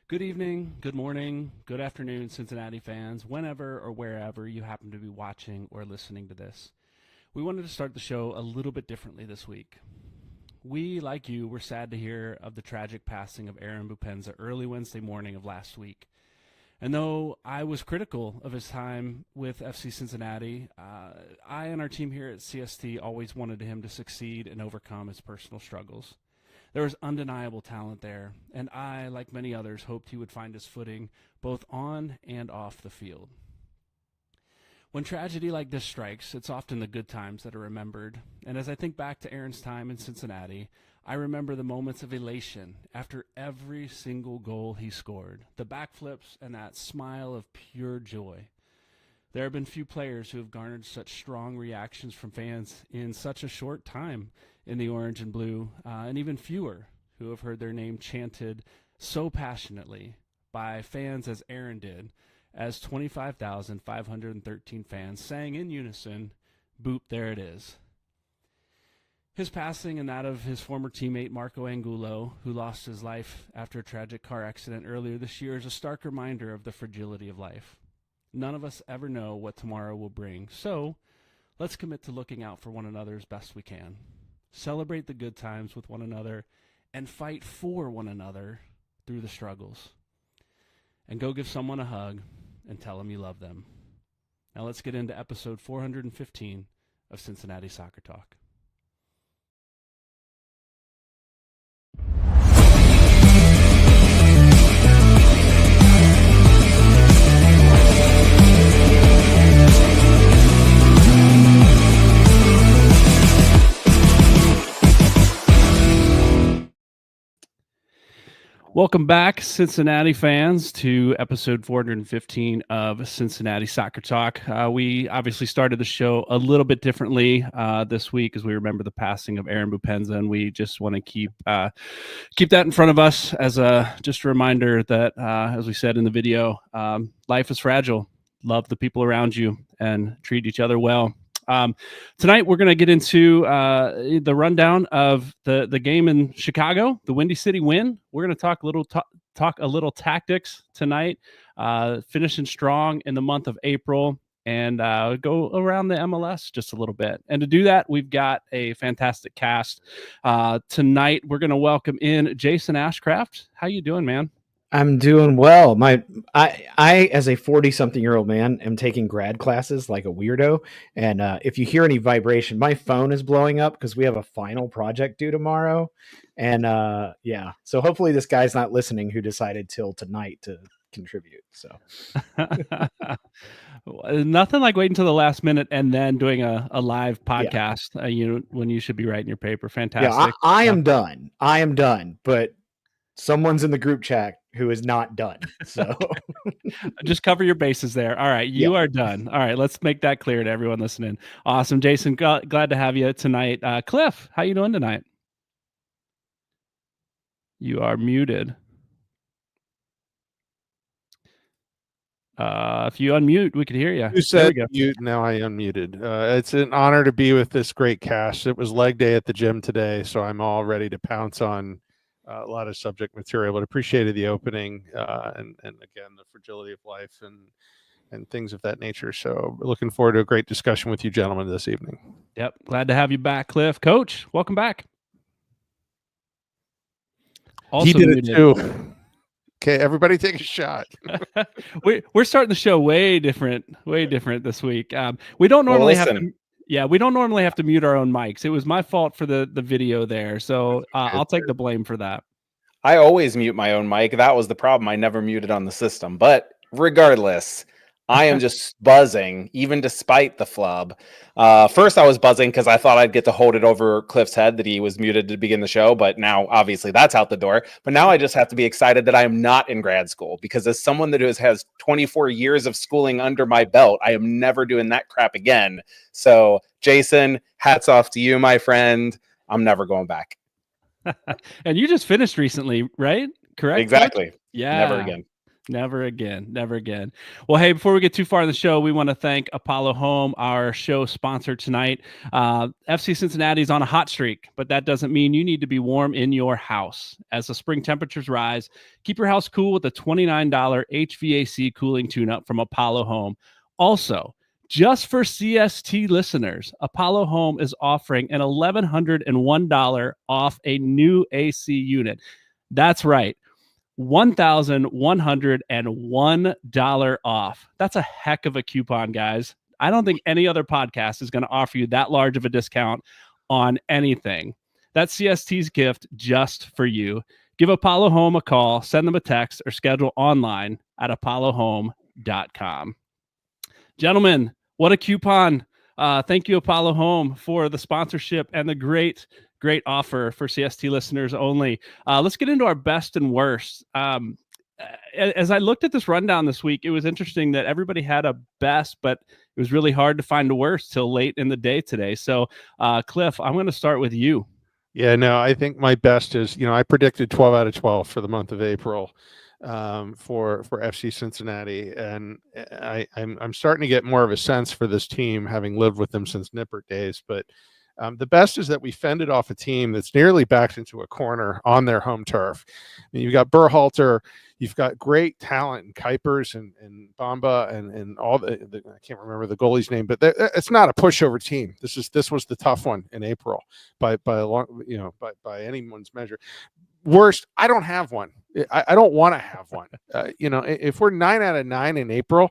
Good evening, good morning, good afternoon, Cincinnati fans, whenever or wherever you happen to be watching or listening to this. We wanted to start the show a little bit differently this week. We, like you, were sad to hear of the tragic passing of Aaron Bupenza early Wednesday morning of last week. And though I was critical of his time with FC Cincinnati, I and our team here at CST always wanted him to succeed and overcome his personal struggles. There was undeniable talent there, and I, like many others, hoped he would find his footing both on and off the field. When tragedy like this strikes, it's often the good times that are remembered, and as I think back to Aaron's time in Cincinnati, I remember the moments of elation after every single goal he scored, the backflips and that smile of pure joy. There have been few players who have garnered such strong reactions from fans in such a short time in the orange and blue, and even fewer who have heard their name chanted so passionately by fans as Aaron did, as 25,513 fans sang in unison, "Boop, there it is." His passing and that of his former teammate Marco Angulo, who lost his life after a tragic car accident earlier this year, is a stark reminder of the fragility of life. None of us ever know what tomorrow will bring, so let's commit to looking out for one another as best we can. Celebrate the good times with one another and fight for one another through the struggles. And go give someone a hug and tell them you love them. Now let's get into episode 415 of Cincinnati Soccer Talk. Welcome back, Cincinnati fans, to episode 415 of Cincinnati Soccer Talk. We obviously started the show a little bit differently this week as we remember the passing of Aaron Bupenza, and we just want to keep that in front of us as just a reminder that, as we said in the video, life is fragile. Love the people around you and treat each other well. Tonight, we're going to get into the rundown of the game in Chicago, the Windy City win. We're going to talk a little tactics tonight, finishing strong in the month of April, and go around the MLS just a little bit. And to do that, we've got a fantastic cast. Tonight, we're going to welcome in Jason Ashcraft. How you doing, man? I'm doing well. I as a 40-something-year-old man am taking grad classes like a weirdo. And if you hear any vibration, my phone is blowing up because we have a final project due tomorrow. And yeah, so hopefully this guy's not listening who decided till tonight to contribute. So nothing like waiting till the last minute and then doing a live podcast, when you should be writing your paper. Fantastic. Yeah, I am done. I am done. But someone's in the group chat who is not done. So just cover your bases there. All right. You are done. All right. Let's make that clear to everyone listening. Awesome. Jason, glad to have you tonight. Cliff, how you doing tonight? You are muted. If you unmute, we could hear you. You said mute, now I unmuted. It's an honor to be with this great cast. It was leg day at the gym today, so I'm all ready to pounce on a lot of subject material, but appreciated the opening and again, the fragility of life and things of that nature. So looking forward to a great discussion with you gentlemen this evening. Yep. Glad to have you back, Cliff. Coach, welcome back. Also he did muted. It too. Okay, everybody take a shot. We're starting the show way different this week. We don't normally have to. Yeah, we don't normally have to mute our own mics. It was my fault for the video there, so I'll take the blame for that. I always mute my own mic. That was the problem. I never muted on the system. But regardless, I am just buzzing, even despite the flub. First, I was buzzing because I thought I'd get to hold it over Cliff's head that he was muted to begin the show. But now, obviously, that's out the door. But now I just have to be excited that I am not in grad school, because as someone that has 24 years of schooling under my belt, I am never doing that crap again. So, Jason, hats off to you, my friend. I'm never going back. And you just finished recently, right? Correct? Exactly. Yeah. Never again. Never again. Never again. Well, hey, before we get too far in the show, we want to thank Apollo Home, our show sponsor tonight. FC Cincinnati is on a hot streak, but that doesn't mean you need to be warm in your house. As the spring temperatures rise, keep your house cool with a $29 HVAC cooling tune-up from Apollo Home. Also, just for CST listeners, Apollo Home is offering an $1,101 off a new AC unit. That's right. $1,101 off. That's a heck of a coupon, guys. I don't think any other podcast is going to offer you that large of a discount on anything. That's CST's gift just for you. Give Apollo Home a call, send them a text, or schedule online at apollohome.com. Gentlemen, what a coupon. Thank you, Apollo Home, for the sponsorship and the great offer for CST listeners only. Let's get into our best and worst. As I looked at this rundown this week, it was interesting that everybody had a best, but it was really hard to find a worst till late in the day today. So, Cliff, I'm going to start with you. Yeah, no, I think my best is, I predicted 12 out of 12 for the month of April for FC Cincinnati, and I'm starting to get more of a sense for this team, having lived with them since Nippert days. But the best is that we fended off a team that's nearly backed into a corner on their home turf. I mean, you've got Berhalter, you've got great talent in Kuipers and Bamba and all the I can't remember the goalie's name, but it's not a pushover team. This was the tough one in April by a long, by anyone's measure. Worst, I don't have one. I don't want to have one. If we're 9 out of 9 in April,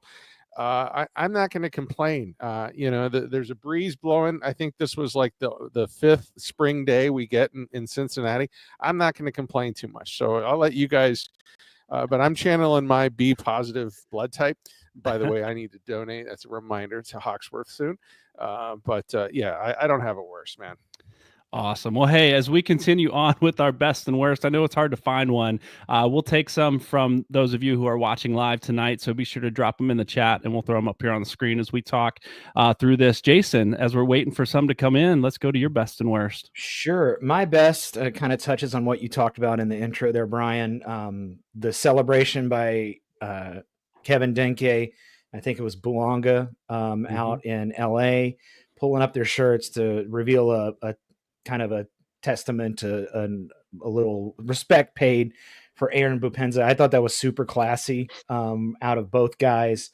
I'm not going to complain. There's a breeze blowing. I think this was like the fifth spring day we get in Cincinnati. I'm not going to complain too much. So I'll let you guys, but I'm channeling my B positive blood type. By the way, I need to donate. That's a reminder to Hawksworth soon. I don't have it worse, man. Awesome. Well, hey, as we continue on with our best and worst, I know it's hard to find one. We'll take some from those of you who are watching live tonight, so be sure to drop them in the chat, and we'll throw them up here on the screen as we talk through this. Jason, as we're waiting for some to come in, let's go to your best and worst. Sure. My best kind of touches on what you talked about in the intro there, Brian. The celebration by Kevin Denkey, I think it was Buanga out in LA, pulling up their shirts to reveal a kind of a testament to a little respect paid for Aaron Bupenza. I thought that was super classy out of both guys,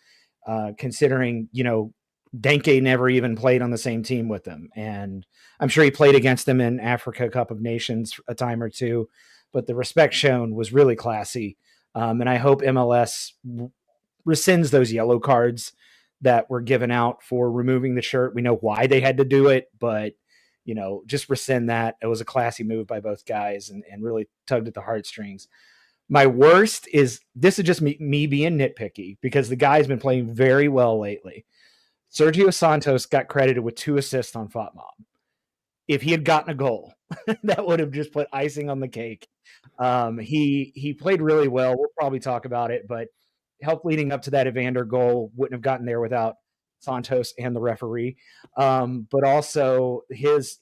considering, Denkey never even played on the same team with them. And I'm sure he played against them in Africa Cup of Nations a time or two, but the respect shown was really classy. And I hope MLS rescinds those yellow cards that were given out for removing the shirt. We know why they had to do it, but just rescind that. It was a classy move by both guys and really tugged at the heartstrings. My worst is, this is just me being nitpicky, because the guy's been playing very well lately. Sergio Santos got credited with 2 assists on FOTMOB. If he had gotten a goal, that would have just put icing on the cake. He played really well. We'll probably talk about it, but help leading up to that Evander goal wouldn't have gotten there without Santos and the referee. But also his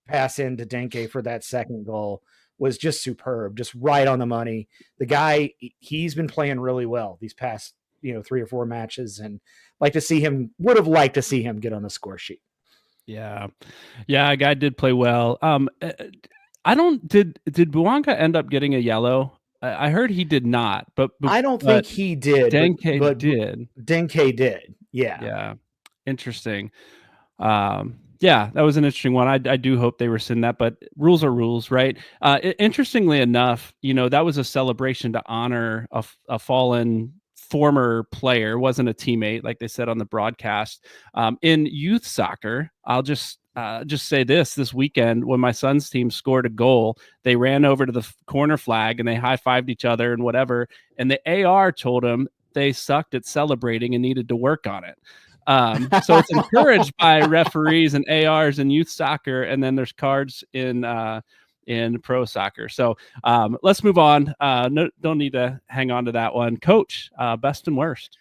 pass into Denkey for that second goal was just superb, just right on the money. The guy, he's been playing really well these past 3 or 4 matches, and would have liked to see him get on the score sheet. Yeah, a guy did play well. Did Buanga end up getting a yellow? I heard he did not, but I don't think he did. Denkey did. Denkey did. Yeah. Interesting. That was an interesting one. I do hope they rescind that, but rules are rules, right? Interestingly enough, that was a celebration to honor a fallen former player, wasn't a teammate, like they said on the broadcast. In youth soccer, I'll just say this weekend, when my son's team scored a goal, they ran over to the corner flag and they high-fived each other and whatever, and the AR told them they sucked at celebrating and needed to work on it. So it's encouraged by referees and ARs in youth soccer, and then there's cards in pro soccer. So let's move on. Don't need to hang on to that one. Coach, best and worst.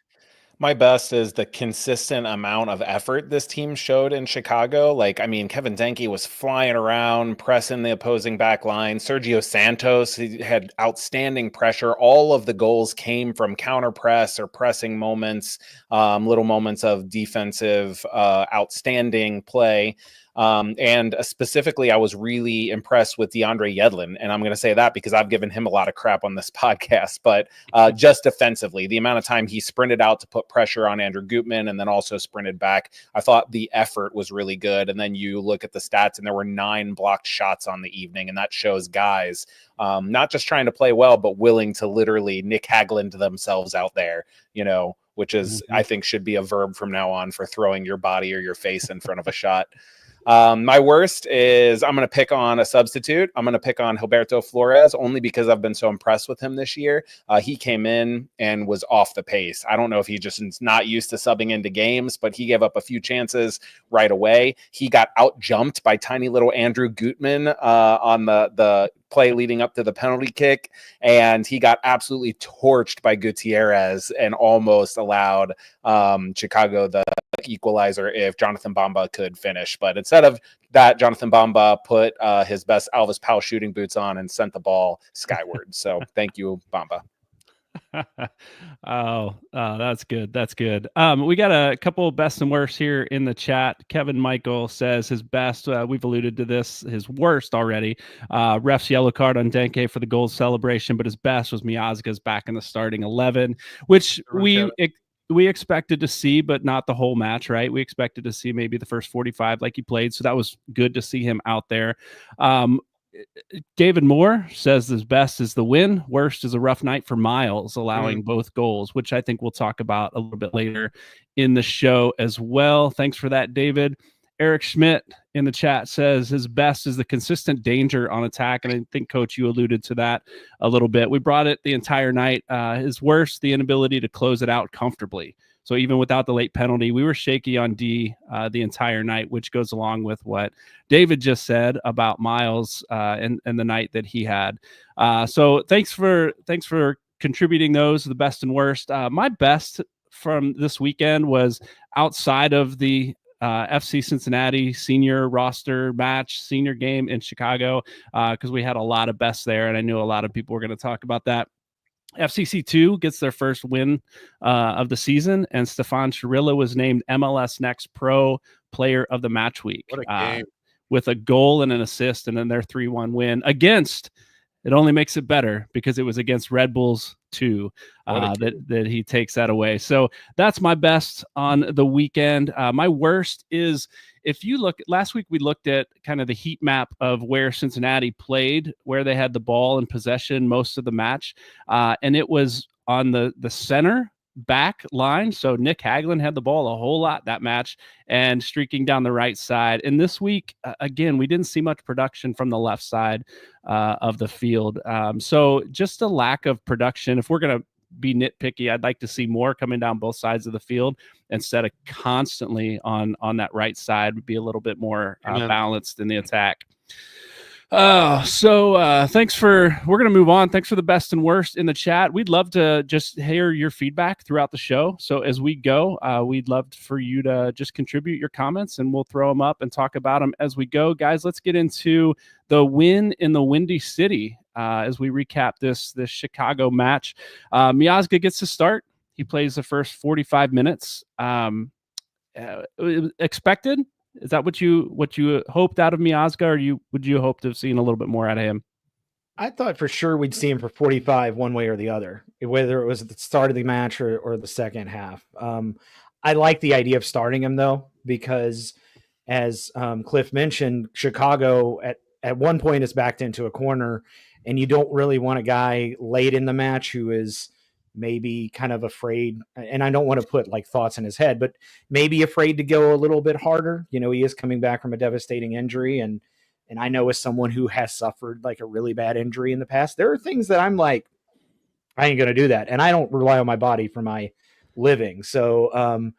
My best is the consistent amount of effort this team showed in Chicago. Like, I mean, Kevin Denkey was flying around, pressing the opposing back line. Sergio Santos, he had outstanding pressure. All of the goals came from counter press or pressing moments, little moments of defensive, outstanding play. And specifically, I was really impressed with DeAndre Yedlin. And I'm going to say that because I've given him a lot of crap on this podcast. But just defensively, the amount of time he sprinted out to put pressure on Andrew Gutman and then also sprinted back, I thought the effort was really good. And then you look at the stats, and there were 9 blocked shots on the evening. And that shows guys not just trying to play well, but willing to literally Nick Hagland themselves out there, which is, I think, should be a verb from now on for throwing your body or your face in front of a shot. My worst is I'm going to pick on a substitute. I'm going to pick on Gilberto Flores only because I've been so impressed with him this year. He came in and was off the pace. I don't know if he just is not used to subbing into games, but he gave up a few chances right away. He got out jumped by tiny little Andrew Gutman on the play leading up to the penalty kick, and he got absolutely torched by Gutierrez and almost allowed Chicago the equalizer if Jonathan Bamba could finish. But instead of that, Jonathan Bamba put his best Elvis Powell shooting boots on and sent the ball skyward. So thank you, Bamba. Oh, that's good. That's good. We got a couple of best and worst here in the chat. Kevin Michael says his best, we've alluded to this, his worst already. Ref's yellow card on Denkey for the goal celebration, but his best was Miazga's back in the starting 11, which we expected to see, but not the whole match, right? We expected to see maybe the first 45 like he played. So that was good to see him out there. David Moore says his best is the win. Worst is a rough night for Miles, allowing both goals, which I think we'll talk about a little bit later in the show as well. Thanks for that, David. Eric Schmidt in the chat says his best is the consistent danger on attack. And I think, Coach, you alluded to that a little bit. We brought it the entire night. His worst, the inability to close it out comfortably. So even without the late penalty, we were shaky on D the entire night, which goes along with what David just said about Miles and the night that he had. So thanks for contributing those, the best and worst. My best from this weekend was outside of the FC Cincinnati senior roster match, senior game in Chicago, because we had a lot of bests there, and I knew a lot of people were going to talk about that. FCC2 gets their first win of the season, and Stefan Chirilla was named MLS Next Pro Player of the Match Week. What a game. With a goal and an assist, and then their 3-1 win against, it only makes it better because it was against Red Bulls 2 that he takes that away. So that's my best on the weekend. My worst is, if you look, last week we looked at kind of the heat map of where Cincinnati played, where they had the ball in possession most of the match. And it was on the center back line. So Nick Hagland had the ball a whole lot that match and streaking down the right side. And this week, again, we didn't see much production from the left side of the field. So just a lack of production. If we're going to be nitpicky, I'd like to see more coming down both sides of the field instead of constantly on that right side. Would be a little bit more balanced in the attack. So thanks we're going to move on. Thanks for the best and worst in the chat. We'd love to just hear your feedback throughout the show. So as we go, we'd love for you to just contribute your comments, and we'll throw them up and talk about them as we go. Guys, let's get into the win in the Windy City as we recap this Chicago match. Miazga gets to start. He plays the first 45 minutes. Expected? Is that what you hoped out of Miazga, or would you hope to have seen a little bit more out of him? I thought for sure we'd see him for 45 one way or the other, whether it was at the start of the match or the second half. I like the idea of starting him, though, because as Cliff mentioned, Chicago at one point is backed into a corner, and you don't really want a guy late in the match who is maybe kind of afraid, and I don't want to put like thoughts in his head, but maybe afraid to go a little bit harder. He is coming back from a devastating injury, and I know as someone who has suffered like a really bad injury in the past, there are things that I'm like, I ain't going to do that. And I don't rely on my body for my living. So,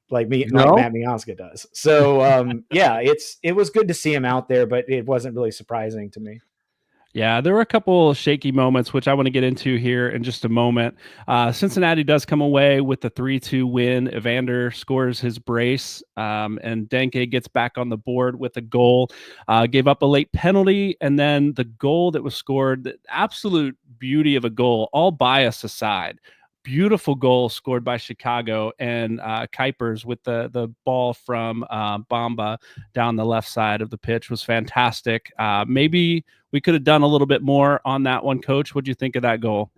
like Matt Miazga does. So, yeah, it was good to see him out there, but it wasn't really surprising to me. Yeah, there were a couple shaky moments, which I want to get into here in just a moment. Cincinnati does come away with the 3-2 win. Evander scores his brace, and Denkey gets back on the board with a goal. Gave up a late penalty, and then the goal that was scored, the absolute beauty of a goal, all bias aside. Beautiful goal scored by Chicago, and Kuipers with the ball from Bamba down the left side of the pitch was fantastic. Maybe we could have done a little bit more on that one, Coach. What do you think of that goal?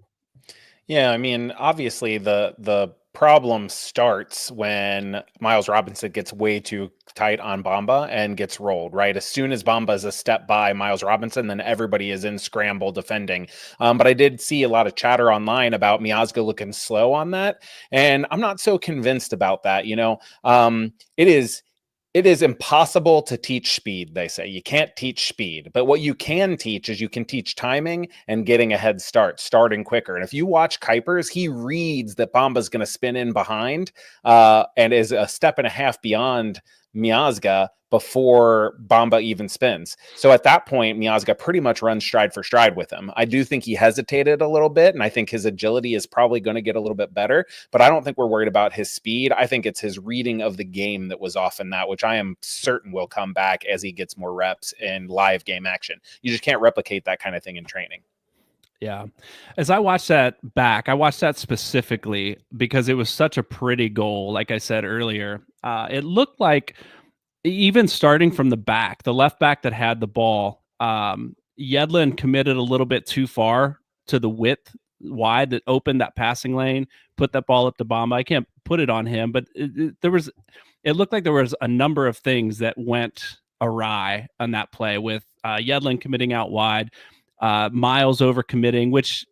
Yeah, I mean, obviously the problem starts when Miles Robinson gets way too tight on Bamba and gets rolled, right? As soon as Bamba is a step by Miles Robinson, then everybody is in scramble defending. But I did see a lot of chatter online about Miazga looking slow on that, and I'm not so convinced about that. It is impossible to teach speed, they say. You can't teach speed. But what you can teach is you can teach timing and getting a head start, starting quicker. And if you watch Kuipers, he reads that Bamba's going to spin in behind and is a step and a half beyond Miazga before Bamba even spins. So at that point, Miazga pretty much runs stride for stride with him. I do think he hesitated a little bit, and I think his agility is probably going to get a little bit better, but I don't think we're worried about his speed. I think it's his reading of the game that was off in that, which I am certain will come back as he gets more reps in live game action. You just can't replicate that kind of thing in training. Yeah. As I watched that back, I watched that specifically because it was such a pretty goal. Like I said earlier, it looked like even starting from the back, the left back that had the ball, Yedlin committed a little bit too far to the width wide that opened that passing lane, put that ball up to Bamba. I can't put it on him, but it looked like there was a number of things that went awry on that play with Yedlin committing out wide, Miles over committing, which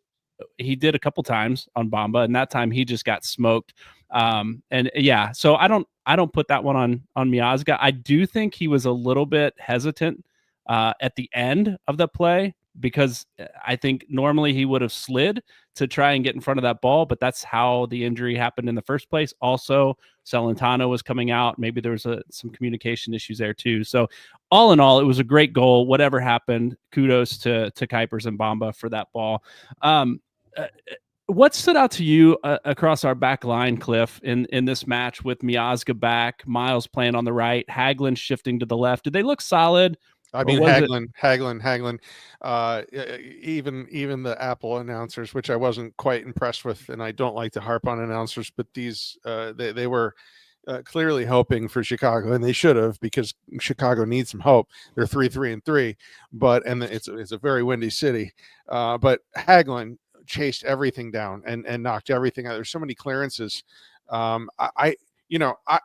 he did a couple times on Bamba, and that time he just got smoked. And yeah, so I don't put that one on Miazga. I do think he was a little bit hesitant at the end of the play because I think normally he would have slid to try and get in front of that ball, but that's how the injury happened in the first place. Also, Celentano was coming out. Maybe there was some communication issues there too. So all in all, it was a great goal. Whatever happened, kudos to Kuipers and Bamba for that ball. What stood out to you across our back line, Cliff, in this match with Miazga back, Miles playing on the right, Hagelin shifting to the left? Did they look solid? I mean, Hagelin. Even the Apple announcers, which I wasn't quite impressed with, and I don't like to harp on announcers, but these they were clearly hoping for Chicago, and they should have, because Chicago needs some hope. They're 3-3-3, and it's a very windy city. But Hagelin chased everything down and knocked everything out. There's so many clearances. I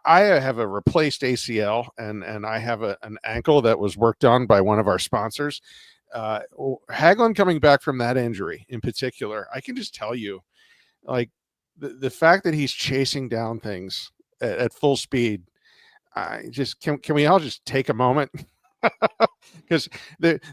have a replaced ACL and I have an ankle that was worked on by one of our sponsors. Hagelin coming back from that injury in particular, I can just tell you, like the fact that he's chasing down things at full speed. Can we all just take a moment? Because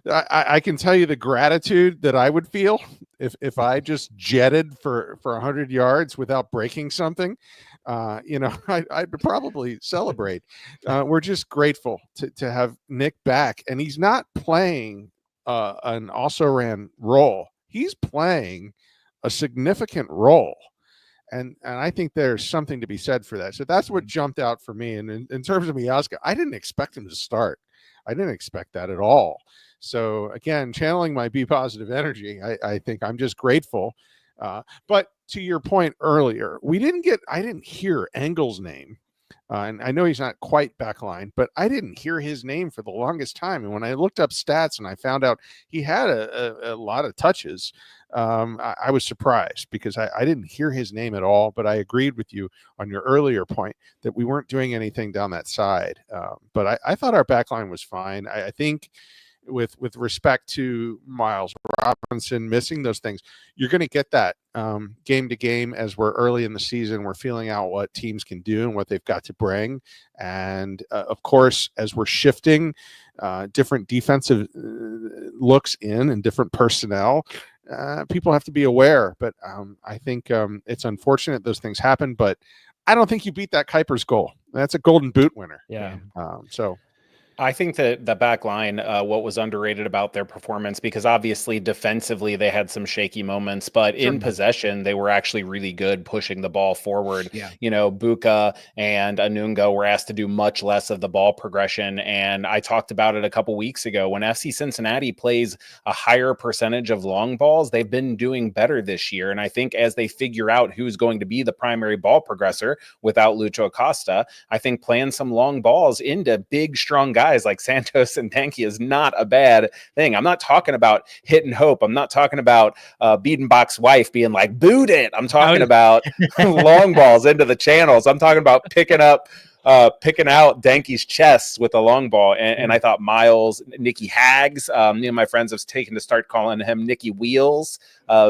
I can tell you the gratitude that I would feel if I just jetted for 100 yards without breaking something. I'd probably celebrate. We're just grateful to have Nick back, and he's not playing an also-ran role. He's playing a significant role. And I think there's something to be said for that. So that's what jumped out for me. And in terms of Miazga, I didn't expect him to start. I didn't expect that at all. So again, channeling my be positive energy, I think I'm just grateful. But to your point earlier, I didn't hear Engel's name. And I know he's not quite backline, but I didn't hear his name for the longest time. And when I looked up stats and I found out he had a lot of touches, I was surprised because I didn't hear his name at all. But I agreed with you on your earlier point that we weren't doing anything down that side. But I thought our backline was fine. I think with respect to Miles Robinson missing those things, you're going to get that game to game as we're early in the season. We're feeling out what teams can do and what they've got to bring. And of course, as we're shifting different defensive looks in and different personnel, people have to be aware. But I think it's unfortunate those things happen, but I don't think you beat that Kuipers goal. That's a golden boot winner. Yeah. I think that the back line, what was underrated about their performance, because obviously defensively they had some shaky moments, but in Certainly. possession they were actually really good pushing the ball forward. Yeah. You know, Buka and Anunga were asked to do much less of the ball progression, and I talked about it a couple weeks ago. When FC Cincinnati plays a higher percentage of long balls, they've been doing better this year, and I think as they figure out who's going to be the primary ball progressor without Lucho Acosta, I think playing some long balls into big, strong guys like Santos and Denkey is not a bad thing. I'm not talking about hit and hope. I'm not talking about Biedenbach's wife being like, boot it. I'm talking about long balls into the channels. I'm talking about picking out Denkey's chest with a long ball. And I thought Miles, Nicky Hags, my friends have taken to start calling him Nicky Wheels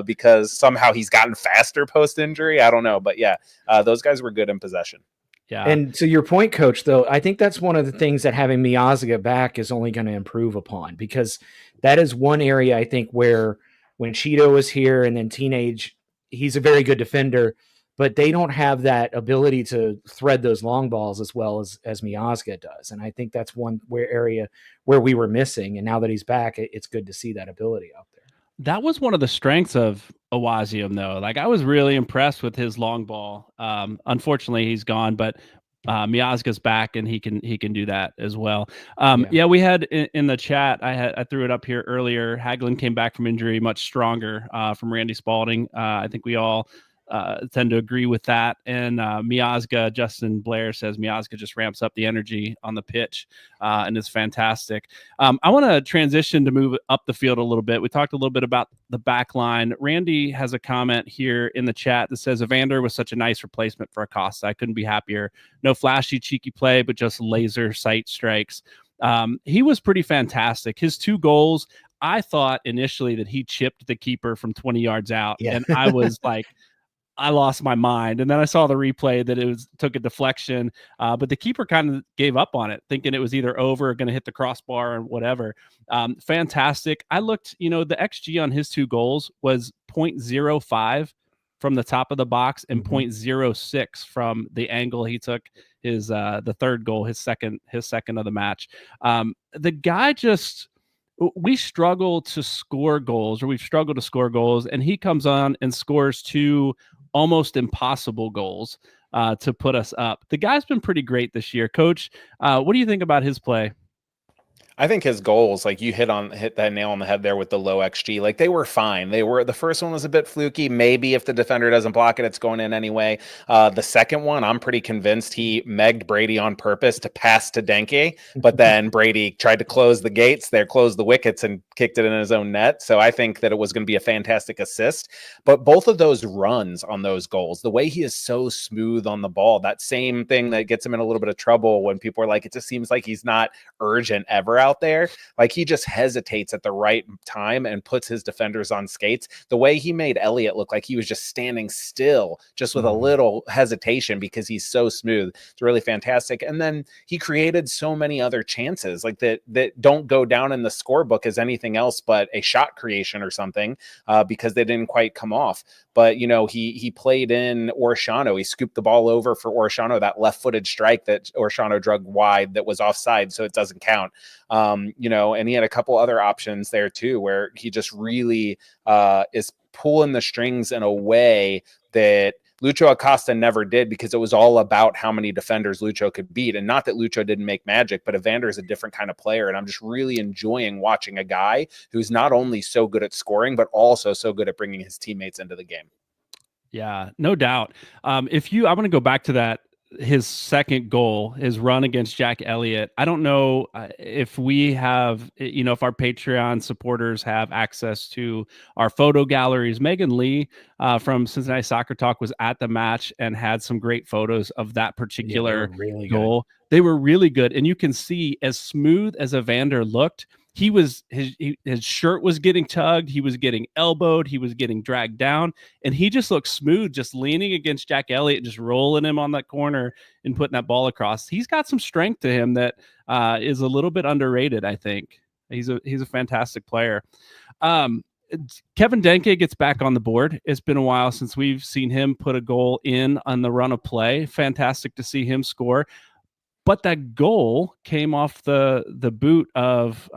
because somehow he's gotten faster post-injury. I don't know. But yeah, those guys were good in possession. Yeah. And to your point, Coach, though, I think that's one of the things that having Miazga back is only going to improve upon, because that is one area I think where when Cheeto was here and then teenage, he's a very good defender, but they don't have that ability to thread those long balls as well as Miazga does. And I think that's one area where we were missing. And now that he's back, it's good to see that ability out there. That was one of the strengths of Awazium, though. Like, I was really impressed with his long ball. Unfortunately, he's gone, but Miazga's back, and he can do that as well. Yeah, we had in the chat. I threw it up here earlier. Hagelin came back from injury much stronger from Randy Spalding. I think we all tend to agree with that. And Miazga, Justin Blair says Miazga just ramps up the energy on the pitch and is fantastic. I want to transition to move up the field a little bit. We talked a little bit about the back line. Randy has a comment here in the chat that says Evander was such a nice replacement for Acosta. I couldn't be happier. No flashy, cheeky play, but just laser sight strikes. He was pretty fantastic. His 2 goals, I thought initially that he chipped the keeper from 20 yards out. Yeah. And I was like, I lost my mind. And then I saw the replay that it took a deflection, but the keeper kind of gave up on it, thinking it was either over or going to hit the crossbar or whatever. Fantastic. I looked, the XG on his 2 goals was 0.05 from the top of the box and 0.06 from the angle he took his the third goal, his second of the match. The guy just, we've struggled to score goals, and he comes on and scores 2 almost impossible goals to put us up. The guy's been pretty great this year. Coach, what do you think about his play? I think his goals, like you hit that nail on the head there with the low XG, like they were fine. The first one was a bit fluky. Maybe if the defender doesn't block it, it's going in anyway. The second one, I'm pretty convinced he megged Brady on purpose to pass to Denkey, but then Brady tried to close the gates there, closed the wickets and kicked it in his own net. So I think that it was going to be a fantastic assist. But both of those runs on those goals, the way he is so smooth on the ball, that same thing that gets him in a little bit of trouble when people are like, it just seems like he's not urgent ever out there. Like he just hesitates at the right time and puts his defenders on skates. The way he made Elliott look like he was just standing still, just with a little hesitation, because he's so smooth. It's really fantastic. And then he created so many other chances like that don't go down in the scorebook as anything else but a shot creation or something, because they didn't quite come off. But, he played in Orshano. He scooped the ball over for Orshano, that left-footed strike that Orshano drug wide that was offside, so it doesn't count. And he had a couple other options there too, where he just really is pulling the strings in a way that Lucho Acosta never did, because it was all about how many defenders Lucho could beat. And not that Lucho didn't make magic, but Evander is a different kind of player. And I'm just really enjoying watching a guy who's not only so good at scoring, but also so good at bringing his teammates into the game. Yeah, no doubt. I want to go back to that. His second goal, his run against Jack Elliott. I don't know if we have, if our Patreon supporters have access to our photo galleries. Megan Lee from Cincinnati Soccer Talk was at the match and had some great photos of that particular goal. They were really good. And you can see, as smooth as Evander looked, his shirt was getting tugged, he was getting elbowed, he was getting dragged down, and he just looked smooth, just leaning against Jack Elliott, just rolling him on that corner and putting that ball across. He's got some strength to him that is a little bit underrated, I think. He's a fantastic player. Kevin Denkey gets back on the board. It's been a while since we've seen him put a goal in on the run of play. Fantastic to see him score. but that goal came off the boot of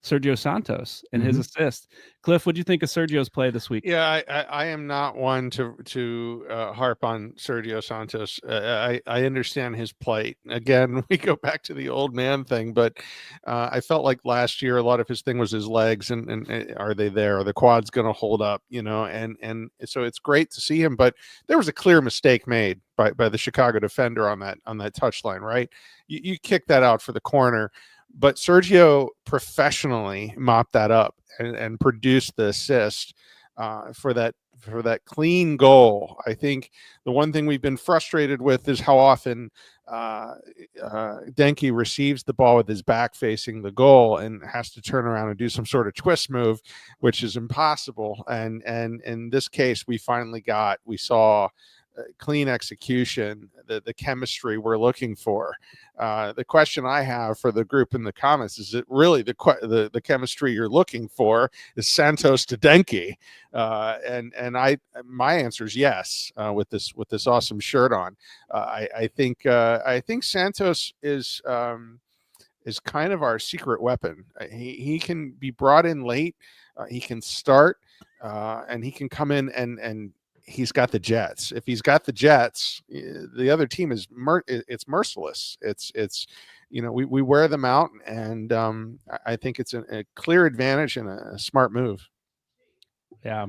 Sergio Santos and his assist. Cliff, what do you think of Sergio's play this week? Yeah, I am not one to harp on Sergio Santos. I understand his plight. Again, we go back to the old man thing, but I felt like last year a lot of his thing was his legs, and are they there? Are the quads going to hold up? And so it's great to see him, but there was a clear mistake made by the Chicago defender on that touchline, right? You kick that out for the corner. But Sergio professionally mopped that up and produced the assist for that clean goal. I think the one thing we've been frustrated with is how often Denkey receives the ball with his back facing the goal and has to turn around and do some sort of twist move, which is impossible. And in this case, we saw clean execution, the chemistry we're looking for. The question I have for the group in the comments is: it really the chemistry you're looking for is Santos to Denkey? And my answer is yes. With this awesome shirt on, I think Santos is kind of our secret weapon. He can be brought in late. He can start, and he can come in and he's got the jets. If he's got the jets, the other team is it's merciless. It's we wear them out, and I think it's a clear advantage and a smart move. Yeah.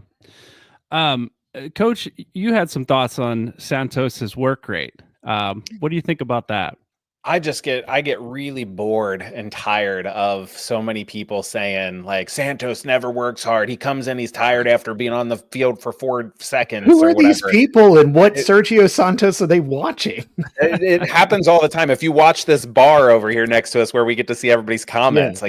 Coach, you had some thoughts on Santos's work rate. What do you think about that? I get really bored and tired of so many people saying, like, Santos never works hard. He comes in, he's tired after being on the field for 4 seconds. Who are these people, and what Sergio Santos are they watching? It happens all the time. If you watch this bar over here next to us where we get to see everybody's comments,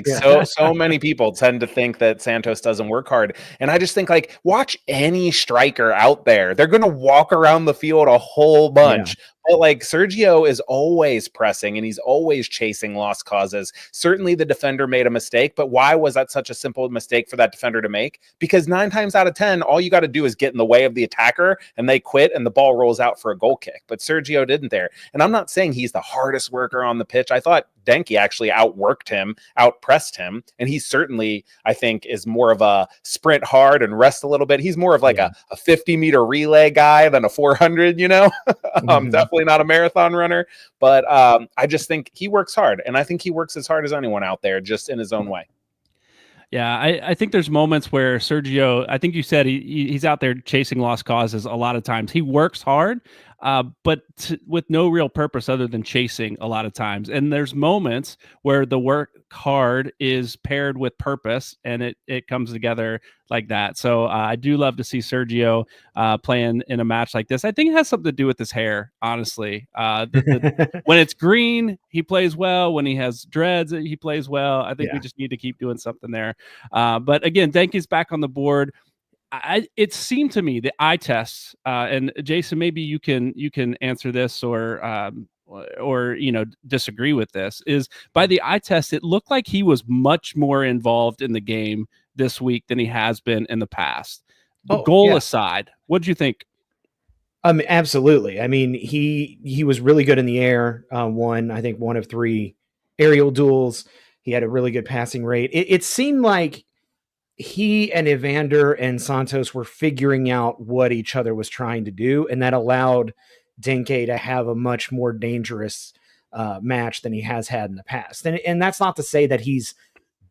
so many people tend to think that Santos doesn't work hard. And I just think, like, watch any striker out there. They're going to walk around the field a whole bunch. Yeah. But like, Sergio is always pressing and he's always chasing lost causes. Certainly the defender made a mistake, but why was that such a simple mistake for that defender to make? Because 9 times out of 10, all you got to do is get in the way of the attacker and they quit and the ball rolls out for a goal kick. But Sergio didn't there. And I'm not saying he's the hardest worker on the pitch. I thought Denkey actually outworked him, outpressed him. And he certainly, I think, is more of a sprint hard and rest a little bit. He's more of like a 50-meter relay guy than a 400, definitely not a marathon runner. But I just think he works hard. And I think he works as hard as anyone out there, just in his own way. Yeah, I think there's moments where Sergio, I think you said he's out there chasing lost causes a lot of times. He works hard, but with no real purpose other than chasing a lot of times. And there's moments where the work hard is paired with purpose, and it comes together like that. So I do love to see Sergio playing in a match like this. I think it has something to do with his hair, honestly. When it's green, he plays well. When he has dreads, he plays well. I think we just need to keep doing something there. But again, Denkey's back on the board. It seemed to me the eye tests, and Jason, maybe you can answer this or disagree with this, is by the eye test, it looked like he was much more involved in the game this week than he has been in the past. Goal aside, what did you think? Absolutely. I mean, he was really good in the air. I think one of 3 aerial duels. He had a really good passing rate. It seemed like he and Evander and Santos were figuring out what each other was trying to do, and that allowed Denkey to have a much more dangerous match than he has had in the past. And that's not to say that he's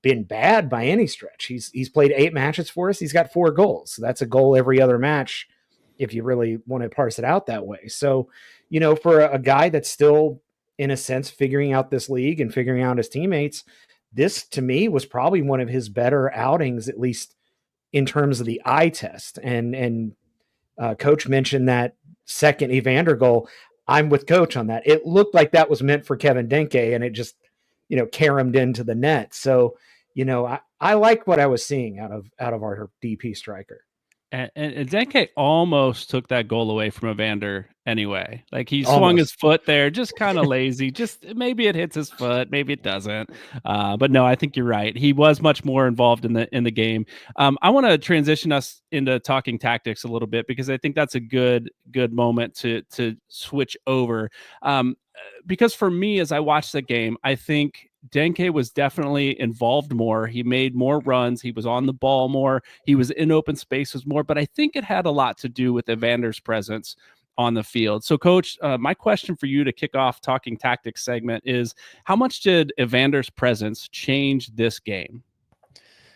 been bad by any stretch. He's played 8 matches for us. He's got 4 goals. So that's a goal every other match, if you really want to parse it out that way. So, for a guy that's still, in a sense, figuring out this league and figuring out his teammates, this, to me, was probably one of his better outings, at least in terms of the eye test. And Coach mentioned that second Evander goal. I'm with Coach on that. It looked like that was meant for Kevin Denkey, and it just, caromed into the net. So, I like what I was seeing out of our DP striker. And Denkey almost took that goal away from Evander anyway. Like he swung Almost. his foot there, just kind of lazy. Just maybe it hits his foot, maybe it doesn't. But no, I think you're right. He was much more involved in the game. I want to transition us into talking tactics a little bit because I think that's a good moment to switch over. Because for me, as I watched the game, I think Denkey was definitely involved more. He made more runs. He was on the ball more. He was in open spaces more. But I think it had a lot to do with Evander's presence on the field. So, Coach, my question for you to kick off Talking Tactics segment is, how much did Evander's presence change this game?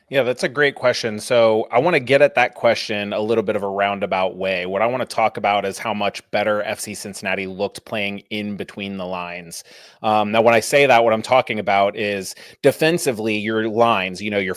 Yeah, that's a great question. So I want to get at that question a little bit of a roundabout way. What I want to talk about is how much better FC Cincinnati looked playing in between the lines. Now, when I say that, what I'm talking about is defensively, your lines, your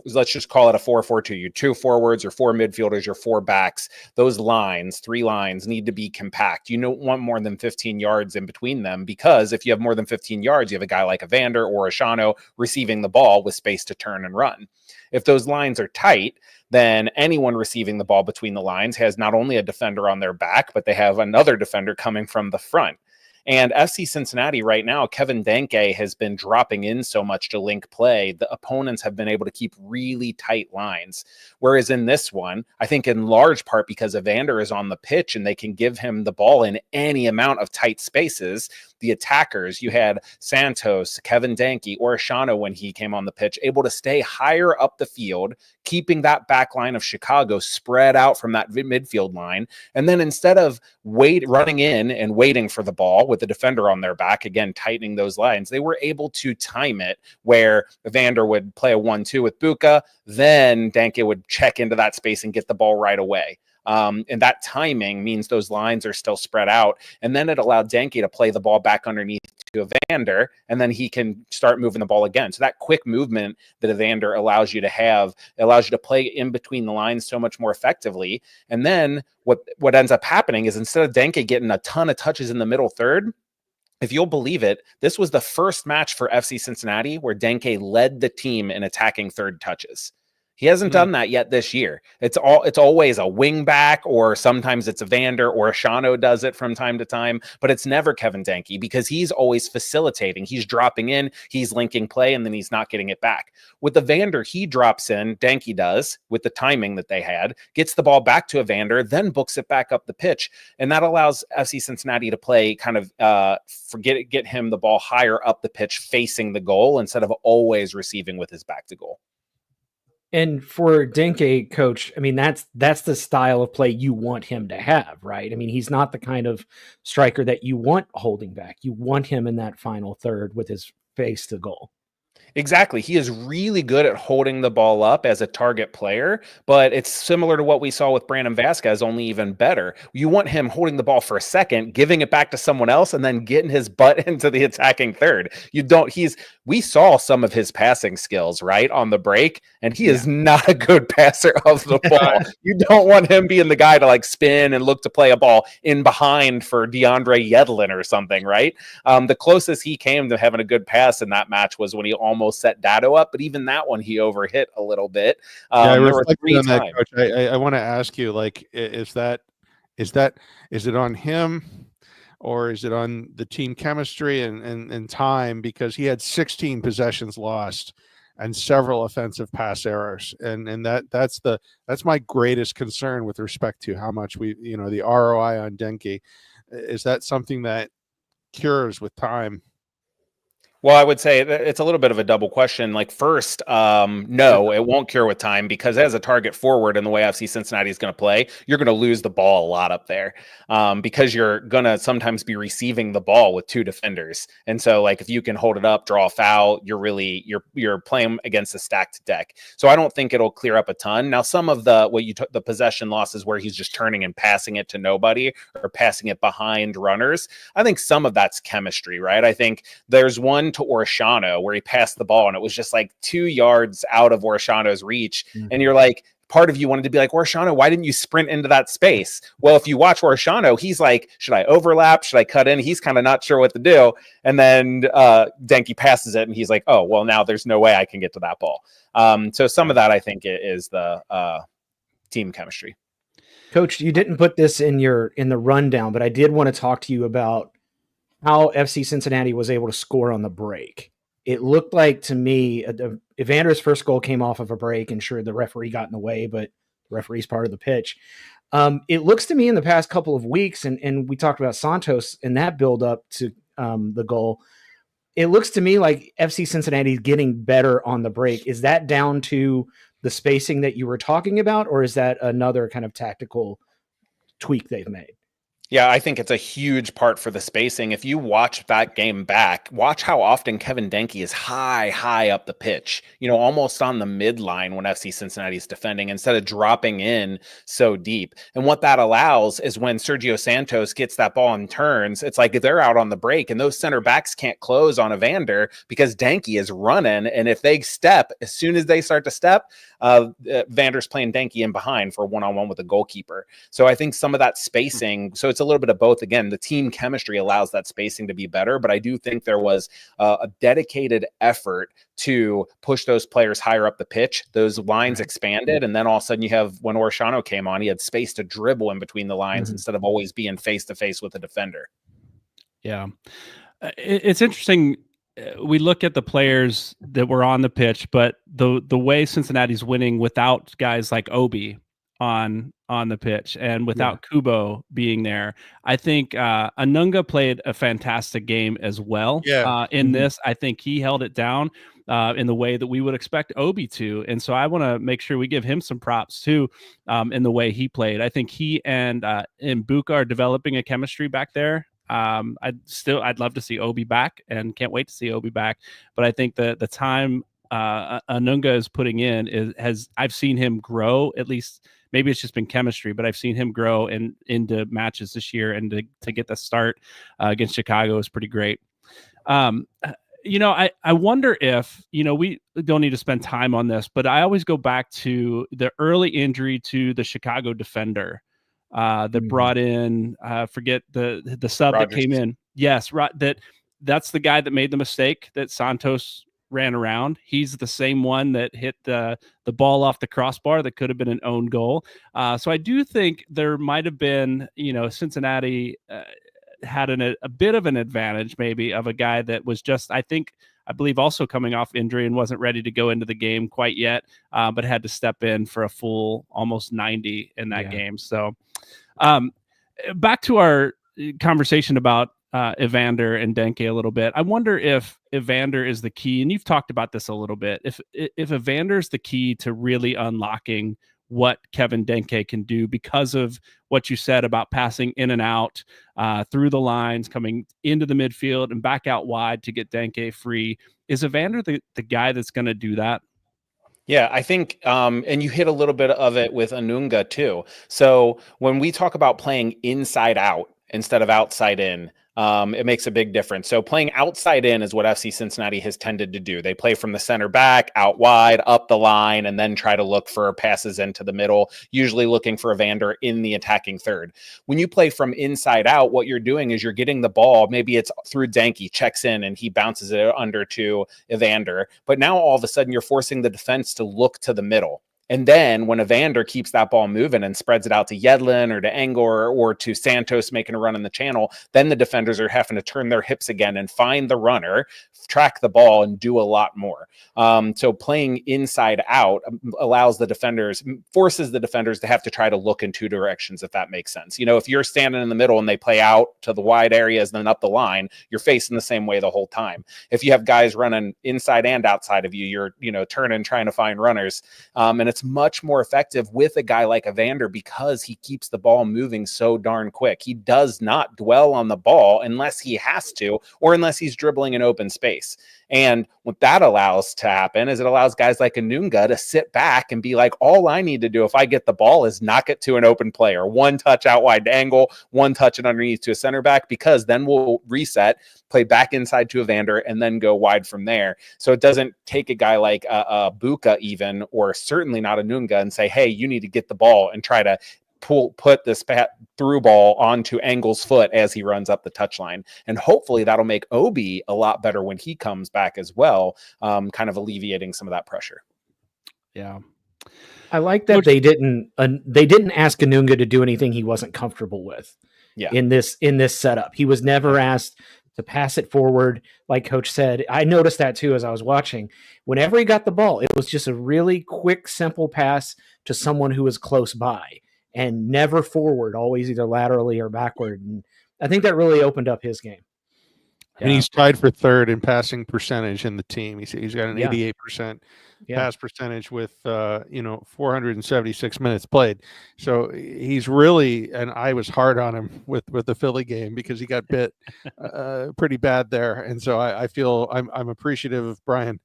let's just call it a 4-4-2, your 2 forwards, your 4 midfielders, your 4 backs, those lines, 3 lines need to be compact. You don't want more than 15 yards in between them, because if you have more than 15 yards, you have a guy like Evander or Ashano receiving the ball with space to turn and run. If those lines are tight, then anyone receiving the ball between the lines has not only a defender on their back, but they have another defender coming from the front. And FC Cincinnati right now, Kevin Denkey has been dropping in so much to link play. The opponents have been able to keep really tight lines. Whereas in this one, I think in large part because Evander is on the pitch and they can give him the ball in any amount of tight spaces, the attackers, you had Santos, Kevin Denkey, or Ashano when he came on the pitch, able to stay higher up the field, keeping that back line of Chicago spread out from that midfield line. And then instead of running in and waiting for the ball with the defender on their back, again, tightening those lines, they were able to time it where Evander would play a 1-2 with Buka, then Denkey would check into that space and get the ball right away. And that timing means those lines are still spread out. And then it allowed Denkey to play the ball back underneath to Evander, and then he can start moving the ball again. So that quick movement that Evander allows you to play in between the lines so much more effectively. And then what ends up happening is instead of Denkey getting a ton of touches in the middle third, if you'll believe it, this was the first match for FC Cincinnati where Denkey led the team in attacking third touches. He hasn't done that yet this year. It's always a wing back, or sometimes it's Evander, or Ashano does it from time to time, but it's never Kevin Denkey because he's always facilitating. He's dropping in, he's linking play, and then he's not getting it back. With Evander, he drops in, Denkey does, with the timing that they had, gets the ball back to Evander, then books it back up the pitch. And that allows FC Cincinnati to play kind of get him the ball higher up the pitch facing the goal instead of always receiving with his back to goal. And for Denkey, Coach, I mean, that's the style of play you want him to have, right? I mean, he's not the kind of striker that you want holding back. You want him in that final third with his face to goal. Exactly. He is really good at holding the ball up as a target player, but it's similar to what we saw with Brandon Vasquez, only even better. You want him holding the ball for a second, giving it back to someone else, and then getting his butt into the attacking third. We saw some of his passing skills, right, on the break, and he is not a good passer of the ball. You don't want him being the guy to like spin and look to play a ball in behind for DeAndre Yedlin or something, right? The closest he came to having a good pass in that match was when he almost set Dado up, but even that one he overhit a little bit. I reflected on that, Coach. I want to ask you, like, is it on him, or is it on the team chemistry and time? Because he had 16 possessions lost and several offensive pass errors, and that's my greatest concern with respect to how much the ROI on Denkey. Is that something that cures with time? Well, I would say it's a little bit of a double question. Like, first, no, it won't cure with time, because as a target forward and the way FC Cincinnati is going to play, you're going to lose the ball a lot up there, because you're going to sometimes be receiving the ball with 2 defenders. And so, like, if you can hold it up, draw a foul, you're playing against a stacked deck. So I don't think it'll clear up a ton. Now, some of the possession losses where he's just turning and passing it to nobody or passing it behind runners, I think some of that's chemistry, right? I think there's one to Orshano where he passed the ball and it was just like 2 yards out of Orshano's reach. Mm-hmm. And you're like, part of you wanted to be like, Orshano, why didn't you sprint into that space? Well, if you watch Orshano, he's like, should I overlap? Should I cut in? He's kind of not sure what to do. And then Denkey passes it and he's like, oh, well, now there's no way I can get to that ball. So some of that, I think, is the team chemistry. Coach, you didn't put this in the rundown, but I did want to talk to you about how FC Cincinnati was able to score on the break. It looked like to me, Evander's first goal came off of a break, and sure, the referee got in the way, but the referee's part of the pitch. It looks to me in the past couple of weeks, and we talked about Santos in that build up to the goal. It looks to me like FC Cincinnati is getting better on the break. Is that down to the spacing that you were talking about, or is that another kind of tactical tweak they've made? Yeah, I think it's a huge part for the spacing. If you watch that game back, watch how often Kevin Denkey is high up the pitch, almost on the midline when FC Cincinnati is defending instead of dropping in so deep. And what that allows is when Sergio Santos gets that ball and turns, it's like they're out on the break and those center backs can't close on Evander because Denkey is running. And if they step, as soon as they start to step, Vander's playing Denkey in behind for a one-on-one with a goalkeeper. So I think some of that spacing, so it's a little bit of both. Again, the team chemistry allows that spacing to be better, but I do think there was a dedicated effort to push those players higher up the pitch. Those lines expanded, and then all of a sudden you have, when Orshano came on, he had space to dribble in between the lines instead of always being face-to-face with a defender. Yeah. It's interesting. We look at the players that were on the pitch, but the way Cincinnati's winning without guys like Obi on the pitch and without Kubo being there, I think Anunga played a fantastic game as well. In this, I think he held it down in the way that we would expect Obi to, and so I want to make sure we give him some props too in the way he played. I think he and Mbuka are developing a chemistry back there. I'd love to see Obi back and can't wait to see Obi back. But I think the time Anunga is putting in I've seen him grow, at least maybe it's just been chemistry, but I've seen him grow into matches this year, and to get the start against Chicago is pretty great. I wonder if, we don't need to spend time on this, but I always go back to the early injury to the Chicago defender that brought in, forget the sub Rogers. that came in. Yes, that's the guy that made the mistake that Santos ran around. He's the same one that hit the ball off the crossbar that could have been an own goal. So I do think there might have been, Cincinnati had a bit of an advantage maybe of a guy that was just, I believe also coming off injury and wasn't ready to go into the game quite yet, but had to step in for a full almost 90 in that game. So back to our conversation about Evander and Denkey a little bit. I wonder if Evander is the key, and you've talked about this a little bit, if Evander is the key to really unlocking what Kevin Denkey can do because of what you said about passing in and out through the lines, coming into the midfield and back out wide to get Denkey free. Is Evander the guy that's going to do that? Yeah, I think, and you hit a little bit of it with Anunga too. So when we talk about playing inside out instead of outside in, it makes a big difference. So playing outside in is what FC Cincinnati has tended to do. They play from the center back, out wide, up the line, and then try to look for passes into the middle, usually looking for Evander in the attacking third. When you play from inside out, what you're doing is you're getting the ball. Maybe it's through Denkey, checks in, and he bounces it under to Evander. But now all of a sudden you're forcing the defense to look to the middle. And then when Evander keeps that ball moving and spreads it out to Yedlin or to Engor or to Santos making a run in the channel, then the defenders are having to turn their hips again and find the runner, track the ball, and do a lot more. So playing inside out forces the defenders to have to try to look in two directions, if that makes sense. If you're standing in the middle and they play out to the wide areas and then up the line, you're facing the same way the whole time. If you have guys running inside and outside of you, you're turning, trying to find runners. And it's much more effective with a guy like Evander because he keeps the ball moving so darn quick. He does not dwell on the ball unless he has to, or unless he's dribbling in open space. And what that allows to happen is it allows guys like Anunga to sit back and be like, all I need to do if I get the ball is knock it to an open player, one touch out wide to angle, one touch it underneath to a center back, because then we'll reset, play back inside to Evander, and then go wide from there. So it doesn't take a guy like Buka even, or certainly not Anunga, and say, hey, you need to get the ball and try to put this through ball onto Engel's foot as he runs up the touchline. And hopefully that'll make Obi a lot better when he comes back as well, kind of alleviating some of that pressure. Yeah. I like that Coach, they didn't ask Anunga to do anything he wasn't comfortable with. Yeah. In this setup, he was never asked to pass it forward. Like Coach said, I noticed that too as I was watching. Whenever he got the ball, it was just a really quick, simple pass to someone who was close by, and never forward, always either laterally or backward. And I think that really opened up his game. And he's tied for third in passing percentage in the team. He's got an 88% pass percentage with 476 minutes played. So he's really, and I was hard on him with the Philly game because he got bit pretty bad there. And so I feel I'm appreciative of Brian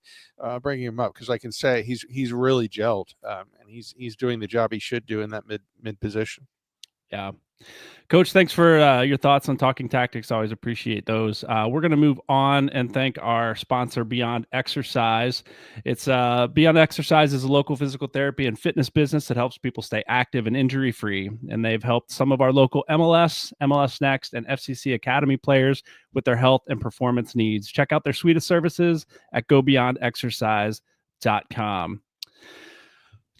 bringing him up, because I can say he's really gelled, and he's doing the job he should do in that mid position. Yeah. Coach, thanks for your thoughts on Talking Tactics. Always appreciate those. We're going to move on and thank our sponsor, Beyond Exercise. It's Beyond Exercise is a local physical therapy and fitness business that helps people stay active and injury-free. And they've helped some of our local MLS, MLS Next, and FCC Academy players with their health and performance needs. Check out their suite of services at gobeyondexercise.com.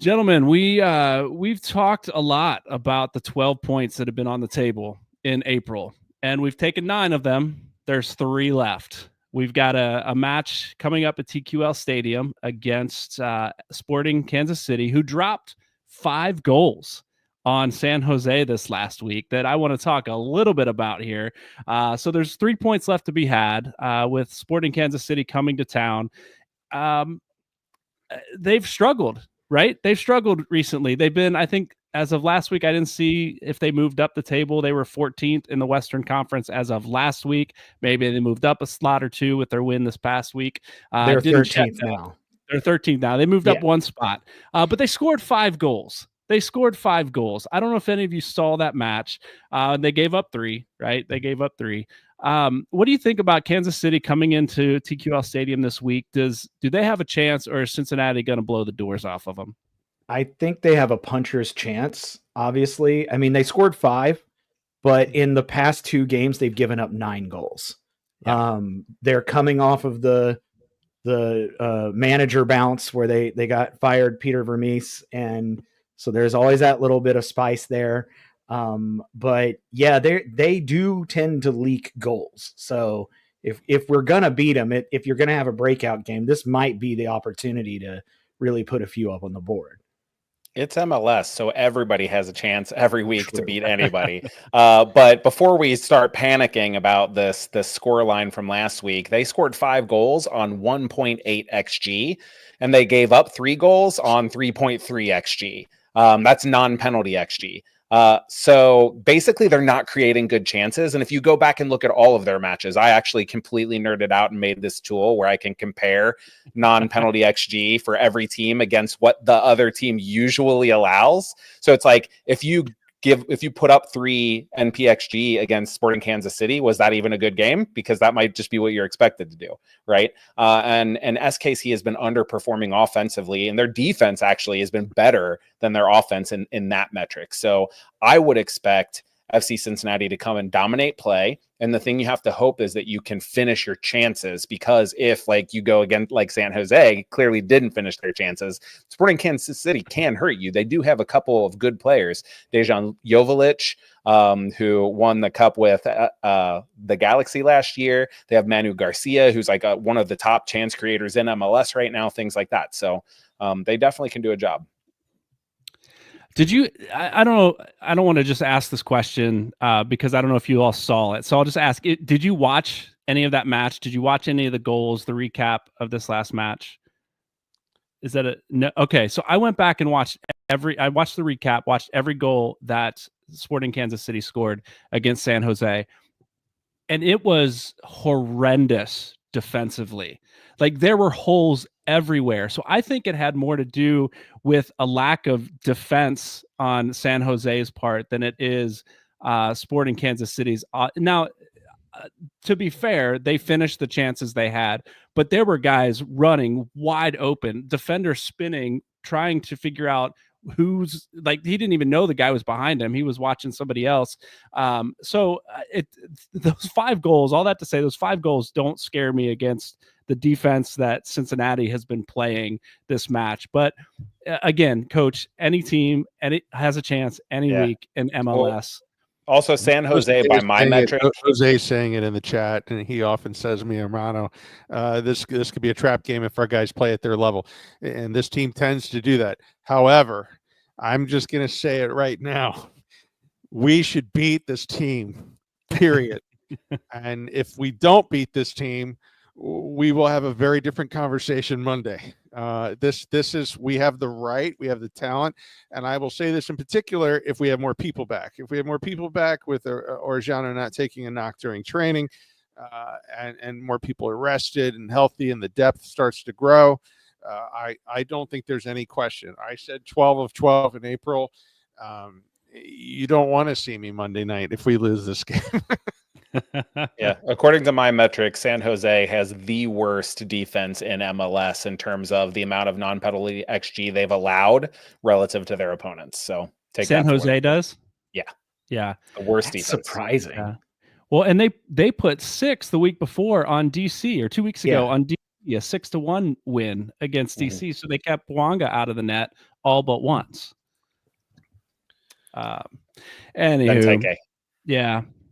Gentlemen, we've talked a lot about the 12 points that have been on the table in April, and we've taken 9 of them. There's 3 left. We've got a match coming up at TQL Stadium against Sporting Kansas City, who dropped 5 goals on San Jose this last week that I want to talk a little bit about here. So there's 3 points left to be had with Sporting Kansas City coming to town. They've struggled. Right? They've struggled recently. They've been, I think, as of last week, I didn't see if they moved up the table. They were 14th in the Western Conference as of last week. Maybe they moved up a slot or 2 with their win this past week. They're 13th now. They're 13th now. They moved up 1 spot, but they scored 5 goals. I don't know if any of you saw that match. They gave up 3, right? They gave up 3. What do you think about Kansas City coming into TQL Stadium this week? Do they have a chance, or is Cincinnati going to blow the doors off of them? I think they have a puncher's chance, obviously. I mean, they scored 5, but in the past 2 games, they've given up 9 goals. Yeah. They're coming off of the manager bounce where they got fired, Peter Vermees, and so there's always that little bit of spice there. But yeah, they do tend to leak goals. So if we're going to beat them, if you're going to have a breakout game, this might be the opportunity to really put a few up on the board. It's MLS, so everybody has a chance every week to beat anybody. But before we start panicking about this score line from last week, they scored 5 goals on 1.8 XG, and they gave up 3 goals on 3.3 XG. That's non-penalty XG. So basically they're not creating good chances. And if you go back and look at all of their matches, I actually completely nerded out and made this tool where I can compare non-penalty XG for every team against what the other team usually allows. So it's like, if you put up 3 NPXG against Sporting Kansas City, was that even a good game? Because that might just be what you're expected to do, right? And SKC has been underperforming offensively, and their defense actually has been better than their offense in that metric. So I would expect FC Cincinnati to come and dominate play. And the thing you have to hope is that you can finish your chances, because if like you go again, like San Jose clearly didn't finish their chances, Sporting Kansas City can hurt you. They do have a couple of good players. Dejan Joveljic, who won the cup with the Galaxy last year. They have Manu Garcia, who's like one of the top chance creators in MLS right now, things like that. So they definitely can do a job. Did you? I don't know. I don't want to just ask this question because I don't know if you all saw it. So I'll just ask it. Did you watch any of that match? Did you watch any of the goals, the recap of this last match? Is that no? Okay. So I went back and watched I watched the recap, watched every goal that Sporting Kansas City scored against San Jose. And it was horrendous defensively. Like, there were holes everywhere. So I think it had more to do with a lack of defense on San Jose's part than it is Sporting Kansas City's. Now, to be fair, they finished the chances they had, but there were guys running wide open, defenders spinning, trying to figure out who's, like, he didn't even know the guy was behind him. He was watching somebody else. So those 5 goals, all that to say, those 5 goals don't scare me against the defense that Cincinnati has been playing this match. But again, coach, any team has a chance any week in MLS. Also, San Jose, by my metric, Jose's saying it in the chat, and he often says, "Me and Rano, this could be a trap game if our guys play at their level," and this team tends to do that. However, I'm just going to say it right now: we should beat this team. Period. And if we don't beat this team, we will have a very different conversation Monday. This is, we have the right, we have the talent, and I will say this in particular: if we have more people back, with Orjano not taking a knock during training, and more people are rested and healthy, and the depth starts to grow, I don't think there's any question. I said 12 of 12 in April. You don't want to see me Monday night if we lose this game. Yeah, according to my metrics, San Jose has the worst defense in MLS in terms of the amount of non-penalty XG they've allowed relative to their opponents. So take San Jose does. Yeah, the worst That's defense. surprising. Yeah. Well, and they put 6 the week before on DC, or 2 weeks ago on DC, a 6-1 win against DC. So they kept Bouanga out of the net all but once. Anywho, Benteke.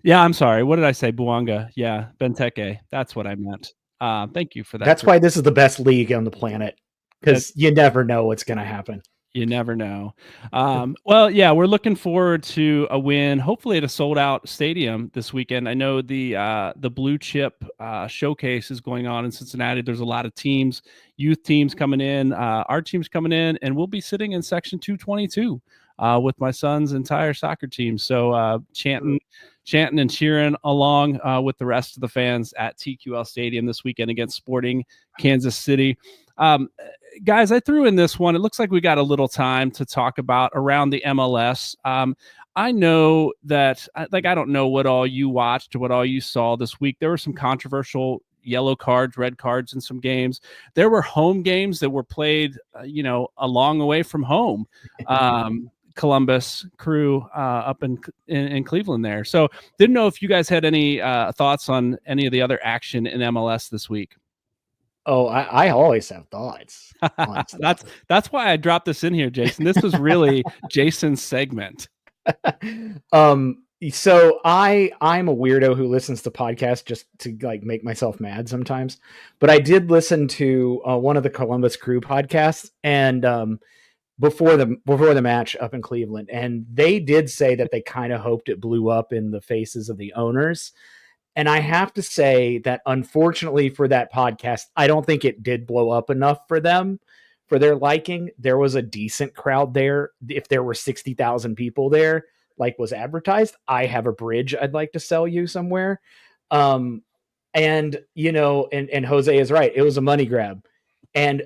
Yeah, I'm sorry. What did I say? Bouanga. Yeah, Benteke. That's what I meant. Thank you for that. That's why this is the best league on the planet, because you never know what's going to happen. You never know. Well, yeah, we're looking forward to a win, hopefully at a sold-out stadium this weekend. I know the Blue Chip showcase is going on in Cincinnati. There's a lot of teams, youth teams coming in, our team's coming in, and we'll be sitting in section 222 with my son's entire soccer team. So chanting and cheering along with the rest of the fans at TQL Stadium this weekend against Sporting Kansas City. Guys, I threw in this one. It looks like we got a little time to talk about around the MLS. I know that, I don't know what all you watched or what all you saw this week. There were some controversial yellow cards, red cards in some games. There were home games that were played, a long way from home. Columbus Crew up in Cleveland there. So didn't know if you guys had any thoughts on any of the other action in MLS this week. Oh, I always have thoughts. That's why I dropped this in here, Jason. This was really Jason's segment. So I'm a weirdo who listens to podcasts just to make myself mad sometimes. But I did listen to one of the Columbus Crew podcasts, and before the match up in Cleveland, and they did say that they kind of hoped it blew up in the faces of the owners. And I have to say that, unfortunately for that podcast, I don't think it did blow up enough for them, for their liking. There was a decent crowd there. If there were 60,000 people there, like was advertised, I have a bridge I'd like to sell you somewhere. And Jose is right. It was a money grab. And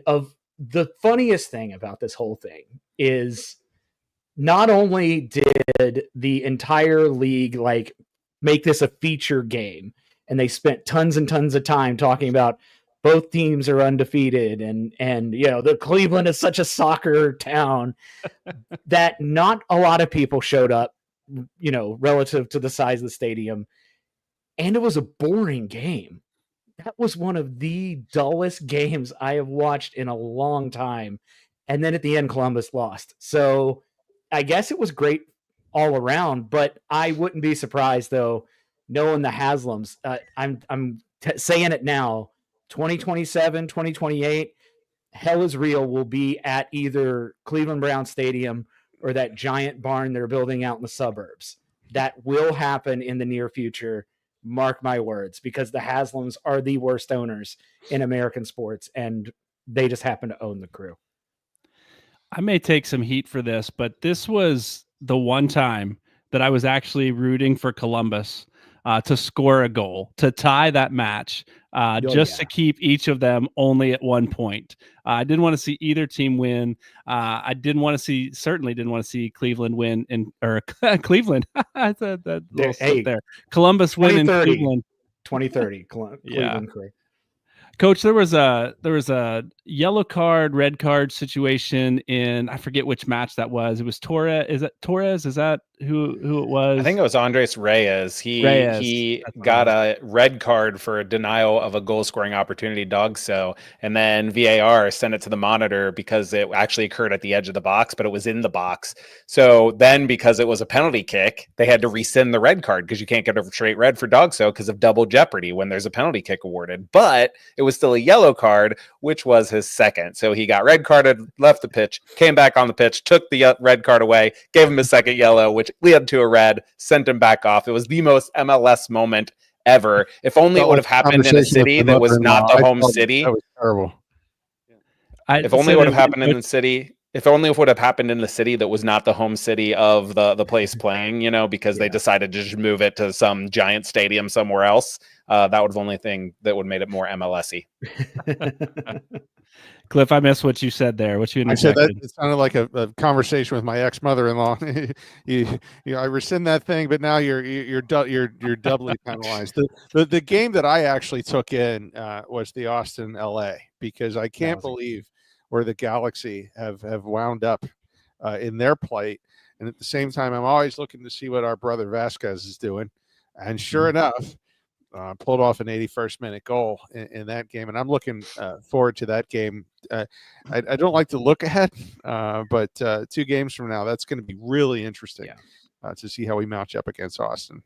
the funniest thing about this whole thing is, not only did the entire league make this a feature game, and they spent tons and tons of time talking about both teams are undefeated, and the Cleveland is such a soccer town, that not a lot of people showed up, relative to the size of the stadium, and it was a boring game. That was one of the dullest games I have watched in a long time. And then at the end, Columbus lost. So I guess it was great all around, but I wouldn't be surprised, though, knowing the Haslams. I'm saying it now, 2027, 2028, hell is real will be at either Cleveland Brown Stadium or that giant barn they're building out in the suburbs. That will happen in the near future. Mark my words, because the Haslams are the worst owners in American sports, and they just happen to own the Crew. I may take some heat for this, but this was the one time that I was actually rooting for Columbus to score a goal, to tie that match, to keep each of them only at 1 point. I didn't want to see either team win. I certainly didn't want to see Cleveland win Cleveland. I said that little slip there. Columbus win in Cleveland. 2030. Cleveland Crew. Coach, there was a yellow card, red card situation in, I forget which match that was. It was Torres. Is who it was? I think it was Andres Reyes. He That's what got it a red card for a denial of a goal scoring opportunity, so, and then VAR sent it to the monitor because it actually occurred at the edge of the box, but it was in the box. So then, because it was a penalty kick, they had to rescind the red card because you can't get a straight red for so because of double jeopardy when there's a penalty kick awarded. But it was still a yellow card, which was his second. So he got red carded, left the pitch, came back on the pitch, took the red card away, gave him his second yellow, which led to a red, sent him back off. It was the most MLS moment ever. If only it would have happened in a city that was not the home city. That was terrible. If only it would have happened in the city. If only it would have happened in the city that was not the home city of the place playing, because they decided to just move it to some giant stadium somewhere else. That was the only thing that would have made it more MLS-y. Cliff, I missed what you said there. What you I said that it sounded like a conversation with my ex-mother-in-law. I rescind that thing, but now you're doubly penalized. The game that I actually took in was the Austin LA, because I can't believe where the Galaxy have wound up in their plight. And at the same time, I'm always looking to see what our brother Vasquez is doing. And sure enough, pulled off an 81st minute goal in that game. And I'm looking forward to that game. I don't like to look ahead, but 2 games from now, that's going to be really interesting to see how we match up against Austin.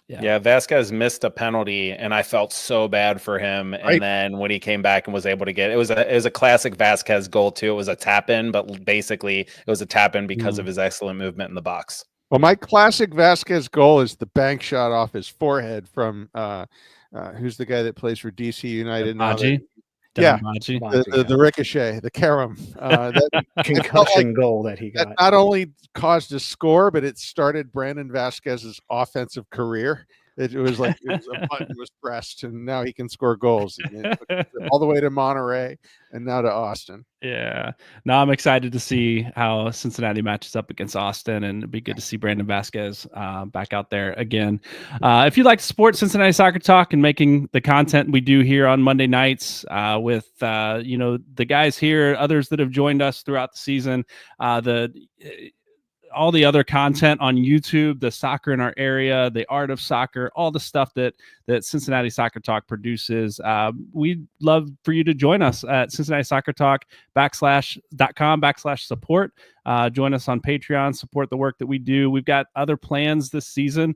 Yeah, Vasquez missed a penalty, and I felt so bad for him. And then when he came back and was able to get it was a classic Vasquez goal too. It was a tap in, but basically it was a tap in because of his excellent movement in the box. Well, my classic Vasquez goal is the bank shot off his forehead from who's the guy that plays for DC United now? The ricochet, the carom, that concussion goal that he got. That not only caused a score, but it started Brandon Vasquez's offensive career. It was like it was a button was pressed, and now he can score goals all the way to Monterey and now to Austin. Yeah. Now I'm excited to see how Cincinnati matches up against Austin, and it'd be good to see Brandon Vasquez back out there again. If you'd like to support Cincinnati Soccer Talk and making the content we do here on Monday nights with the guys here, others that have joined us throughout the season, all the other content on YouTube, the soccer in our area, the art of soccer, all the stuff that Cincinnati Soccer Talk produces. We'd love for you to join us at Cincinnati Soccer Talk /com/support. Join us on Patreon, support the work that we do. We've got other plans this season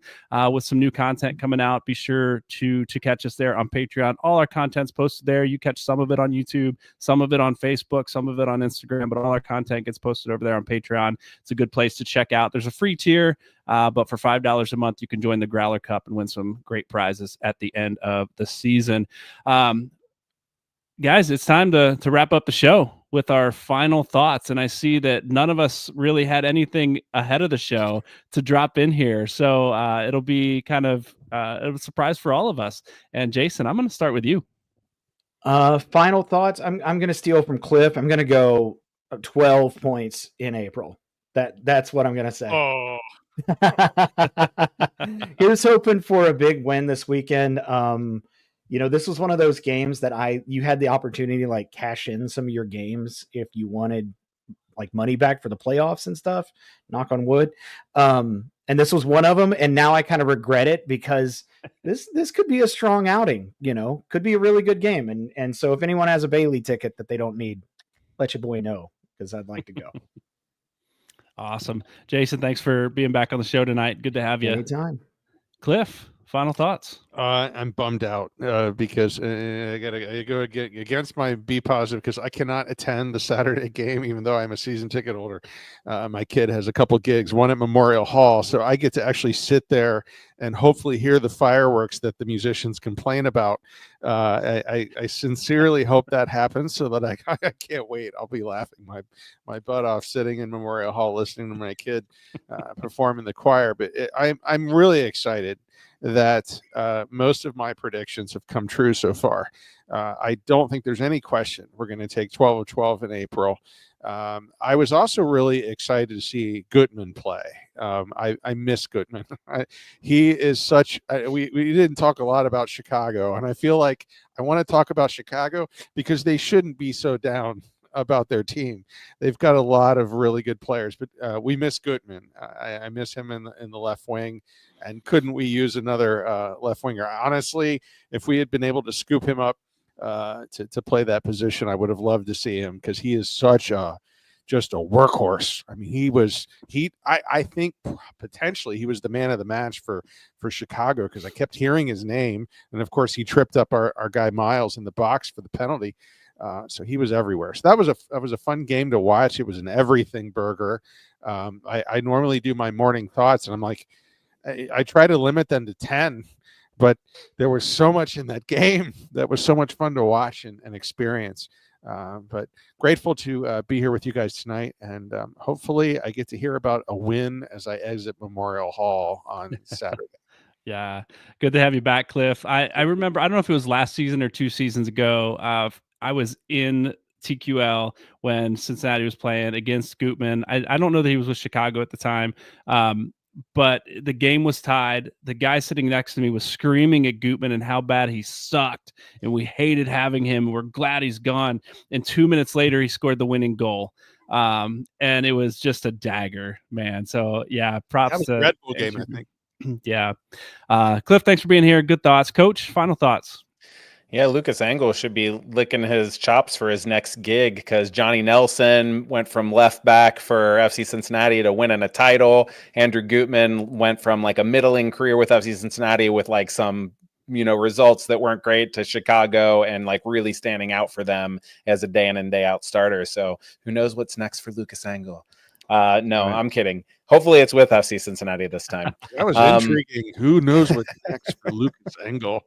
with some new content coming out. Be sure to catch us there on Patreon. All our content's posted there. You catch some of it on YouTube, some of it on Facebook, some of it on Instagram, but all our content gets posted over there on Patreon. It's a good place to check out. There's a free tier, but for $5 a month, you can join the Growler Cup and win some great prizes at the end of the season. Guys, it's time to wrap up the show with our final thoughts. And I see that none of us really had anything ahead of the show to drop in here. So it'll be kind of a surprise for all of us. And Jason, I'm going to start with you. Final thoughts. I'm going to steal from Cliff. I'm going to go 12 points in April. That's what I'm going to say. Oh. Here's hoping for a big win this weekend. This was one of those games that you had the opportunity to like cash in some of your games if you wanted like money back for the playoffs and stuff, knock on wood. And this was one of them. And now I kind of regret it because this could be a strong outing, could be a really good game. And so if anyone has a Bailey ticket that they don't need, let your boy know, because I'd like to go. Awesome. Jason, thanks for being back on the show tonight. Good to have you. Anytime. Cliff, final thoughts. I'm bummed out because I gotta go against my B positive because I cannot attend the Saturday game, even though I'm a season ticket holder. My kid has a couple gigs, one at Memorial Hall, so I get to actually sit there and hopefully hear the fireworks that the musicians complain about. I sincerely hope that happens so that I can't wait. I'll be laughing my butt off sitting in Memorial Hall listening to my kid perform in the choir. But I'm really excited that most of my predictions have come true so far. I don't think there's any question we're going to take 12 of 12 in April. I was also really excited to see Gutman play. I miss Gutman. He is such we didn't talk a lot about Chicago, and I feel like I want to talk about Chicago because they shouldn't be so down about their team. They've got a lot of really good players, but we miss Gutman. I miss him in the left wing, and couldn't we use another left winger? Honestly, if we had been able to scoop him up to play that position, I would have loved to see him, because he is such just a workhorse. I mean, I think potentially he was the man of the match for Chicago, because I kept hearing his name, and of course he tripped up our guy Miles in the box for the penalty. So he was everywhere. So that was a fun game to watch. It was an everything burger. I normally do my morning thoughts, and I'm like, I try to limit them to 10, but there was so much in that game that was so much fun to watch and experience. But grateful to be here with you guys tonight, and hopefully I get to hear about a win as I exit Memorial Hall on Saturday. Yeah, good to have you back, Cliff. I remember, I don't know if it was last season or 2 seasons ago, I was in TQL when Cincinnati was playing against Gutman. I don't know that he was with Chicago at the time, but the game was tied. The guy sitting next to me was screaming at Gutman and how bad he sucked, and we hated having him. We're glad he's gone. And 2 minutes later, he scored the winning goal. And it was just a dagger, man. So yeah, props to Red Bull game, I think. Yeah. Cliff, thanks for being here. Good thoughts. Coach, final thoughts. Yeah, Lucas Engel should be licking his chops for his next gig, because Johnny Nelson went from left back for FC Cincinnati to winning a title. Andrew Gutman went from like a middling career with FC Cincinnati with like some, results that weren't great, to Chicago and like really standing out for them as a day in and day out starter. So who knows what's next for Lucas Engel? No, right. I'm kidding. Hopefully it's with FC Cincinnati this time. That was intriguing. Who knows what's next for Lucas Engel?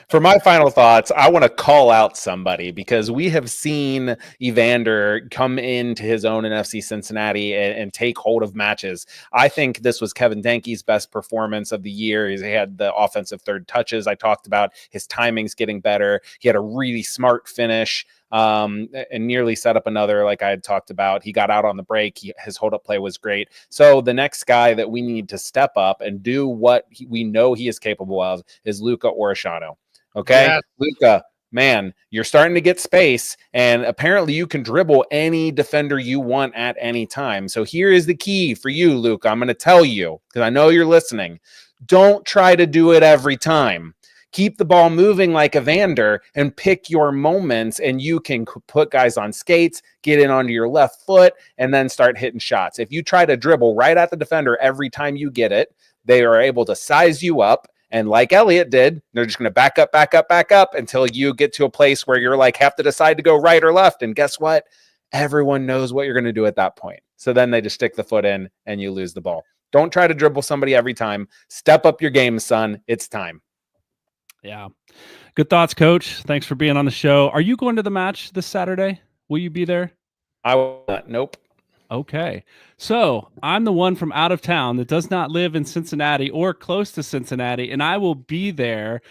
For my final thoughts, I want to call out somebody, because we have seen Evander come into his own in FC Cincinnati and take hold of matches. I think this was Kevin Denkey's best performance of the year. He had the offensive third touches I talked about. His timing's getting better. He had a really smart finish. And nearly set up another, like I had talked about. He got out on the break. His hold-up play was great. So the next guy that we need to step up and do what we know he is capable of is Luca Orishano. Okay? Yes. Luca, man, you're starting to get space, and apparently you can dribble any defender you want at any time. So here is the key for you, Luca. I'm going to tell you, because I know you're listening. Don't try to do it every time. Keep the ball moving like Evander and pick your moments, and you can put guys on skates, get in onto your left foot, and then start hitting shots. If you try to dribble right at the defender every time you get it, they are able to size you up. And like Elliott did, they're just going to back up until you get to a place where you're like, have to decide to go right or left. And guess what? Everyone knows what you're going to do at that point. So then they just stick the foot in and you lose the ball. Don't try to dribble somebody every time. Step up your game, son. It's time. Yeah. Good thoughts, Coach. Thanks for being on the show. Are you going to the match this Saturday? Will you be there? I will not. Nope. Okay. So I'm the one from out of town that does not live in Cincinnati or close to Cincinnati, and I will be there.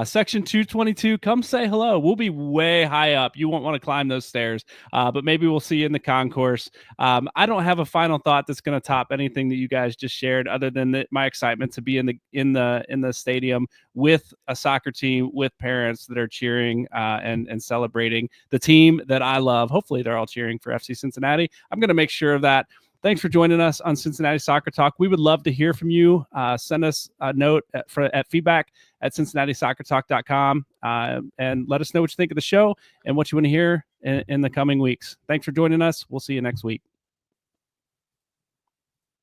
Section 222, come say hello. We'll be way high up. You won't want to climb those stairs, but maybe we'll see you in the concourse. I don't have a final thought that's going to top anything that you guys just shared, other than my excitement to be in the stadium with a soccer team, with parents that are cheering and celebrating the team that I love. Hopefully they're all cheering for FC Cincinnati. I'm going to make sure of that. Thanks for joining us on Cincinnati Soccer Talk. We would love to hear from you. Send us a note at feedback@cincinnati-soccertalk.com and let us know what you think of the show and what you want to hear in the coming weeks. Thanks for joining us. We'll see you next week.